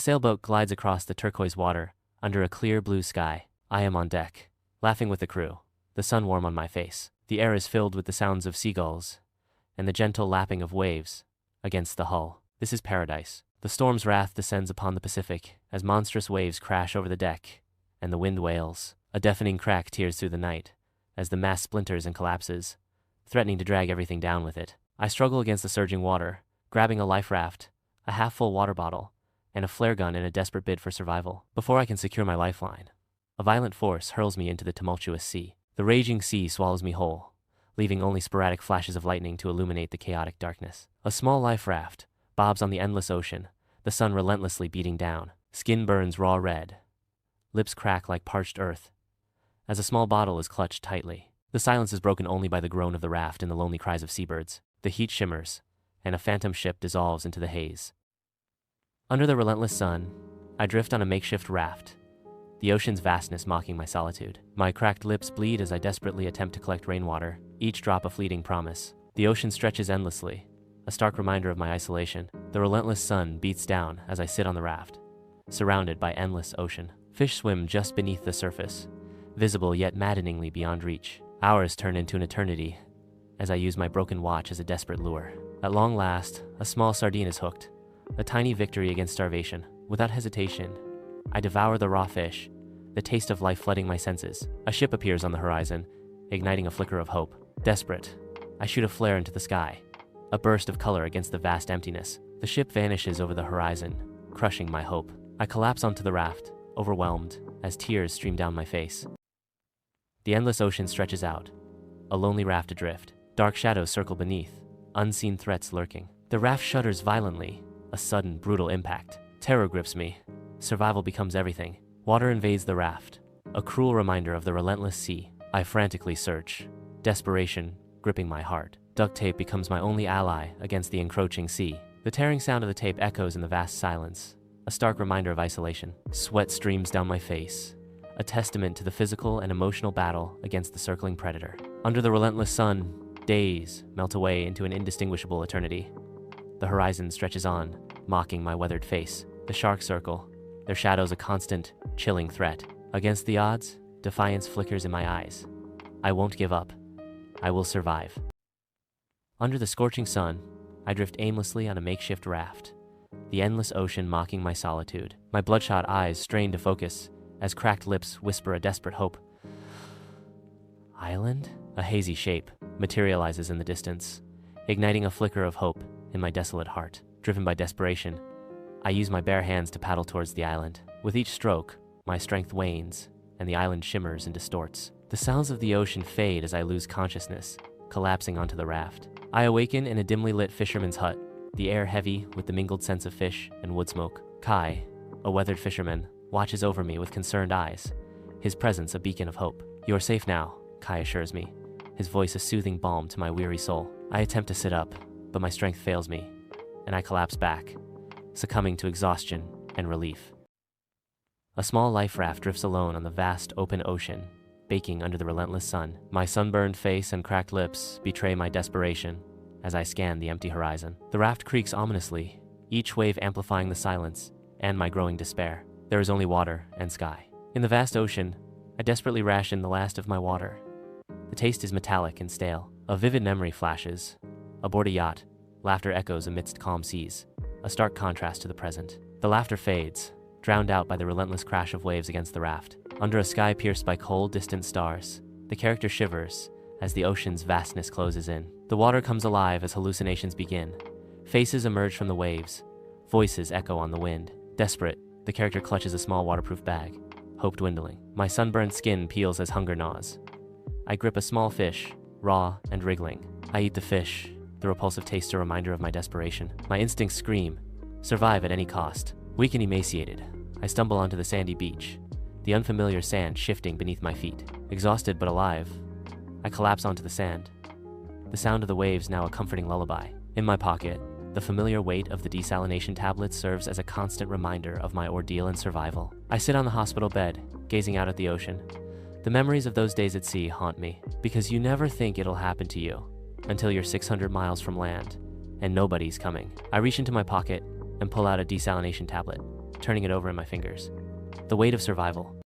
Sailboat glides across the turquoise water, under a clear blue sky. I am on deck, laughing with the crew, the sun warm on my face. The air is filled with the sounds of seagulls, and the gentle lapping of waves against the hull. This is paradise. The storm's wrath descends upon the Pacific, as monstrous waves crash over the deck, and the wind wails. A deafening crack tears through the night, as the mast splinters and collapses, threatening to drag everything down with it. I struggle against the surging water, grabbing a life raft, a half-full water bottle, and a flare gun in a desperate bid for survival. Before I can secure my lifeline, a violent force hurls me into the tumultuous sea. The raging sea swallows me whole, leaving only sporadic flashes of lightning to illuminate the chaotic darkness. A small life raft bobs on the endless ocean, the sun relentlessly beating down. Skin burns raw red, lips crack like parched earth, as a small bottle is clutched tightly. The silence is broken only by the groan of the raft and the lonely cries of seabirds. The heat shimmers, and a phantom ship dissolves into the haze. Under the relentless sun, I drift on a makeshift raft, the ocean's vastness mocking my solitude. My cracked lips bleed as I desperately attempt to collect rainwater, each drop a fleeting promise. The ocean stretches endlessly, a stark reminder of my isolation. The relentless sun beats down as I sit on the raft, surrounded by endless ocean. Fish swim just beneath the surface, visible yet maddeningly beyond reach. Hours turn into an eternity as I use my broken watch as a desperate lure. At long last, a small sardine is hooked, a tiny victory against starvation. Without hesitation, I devour the raw fish, the taste of life flooding my senses. A ship appears on the horizon, igniting a flicker of hope. Desperate, I shoot a flare into the sky, a burst of color against the vast emptiness. The ship vanishes over the horizon, crushing my hope. I collapse onto the raft, overwhelmed, as tears stream down my face. The endless ocean stretches out, a lonely raft adrift. Dark shadows circle beneath, unseen threats lurking. The raft shudders violently, a sudden, brutal impact. Terror grips me. Survival becomes everything. Water invades the raft, a cruel reminder of the relentless sea. I frantically search, desperation gripping my heart. Duct tape becomes my only ally against the encroaching sea. The tearing sound of the tape echoes in the vast silence, a stark reminder of isolation. Sweat streams down my face, a testament to the physical and emotional battle against the circling predator. Under the relentless sun, days melt away into an indistinguishable eternity. The horizon stretches on, mocking my weathered face. The sharks circle, their shadows a constant, chilling threat. Against the odds, defiance flickers in my eyes. I won't give up. I will survive. Under the scorching sun, I drift aimlessly on a makeshift raft, the endless ocean mocking my solitude. My bloodshot eyes strain to focus as cracked lips whisper a desperate hope. Island? A hazy shape materializes in the distance, igniting a flicker of hope in my desolate heart. Driven by desperation, I use my bare hands to paddle towards the island. With each stroke, my strength wanes, and the island shimmers and distorts. The sounds of the ocean fade as I lose consciousness, collapsing onto the raft. I awaken in a dimly lit fisherman's hut, the air heavy with the mingled scents of fish and wood smoke. Kai, a weathered fisherman, watches over me with concerned eyes, his presence a beacon of hope. "You are safe now," Kai assures me, his voice a soothing balm to my weary soul. I attempt to sit up, but my strength fails me, and I collapse back, succumbing to exhaustion and relief. A small life raft drifts alone on the vast open ocean, baking under the relentless sun. My sunburned face and cracked lips betray my desperation as I scan the empty horizon. The raft creaks ominously, each wave amplifying the silence and my growing despair. There is only water and sky. In the vast ocean, I desperately ration the last of my water. The taste is metallic and stale. A vivid memory flashes. Aboard a yacht, laughter echoes amidst calm seas, a stark contrast to the present. The laughter fades, drowned out by the relentless crash of waves against the raft. Under a sky pierced by cold, distant stars, the character shivers as the ocean's vastness closes in. The water comes alive as hallucinations begin. Faces emerge from the waves, voices echo on the wind. Desperate, the character clutches a small waterproof bag, hope dwindling. My sunburned skin peels as hunger gnaws. I grip a small fish, raw and wriggling. I eat the fish, the repulsive taste a reminder of my desperation. My instincts scream, survive at any cost. Weak and emaciated, I stumble onto the sandy beach, the unfamiliar sand shifting beneath my feet. Exhausted but alive, I collapse onto the sand, the sound of the waves now a comforting lullaby. In my pocket, the familiar weight of the desalination tablets serves as a constant reminder of my ordeal and survival. I sit on the hospital bed, gazing out at the ocean. The memories of those days at sea haunt me, because you never think it'll happen to you until you're 600 miles from land, and nobody's coming. I reach into my pocket and pull out a desalination tablet. turning it over in my fingers. The weight of survival.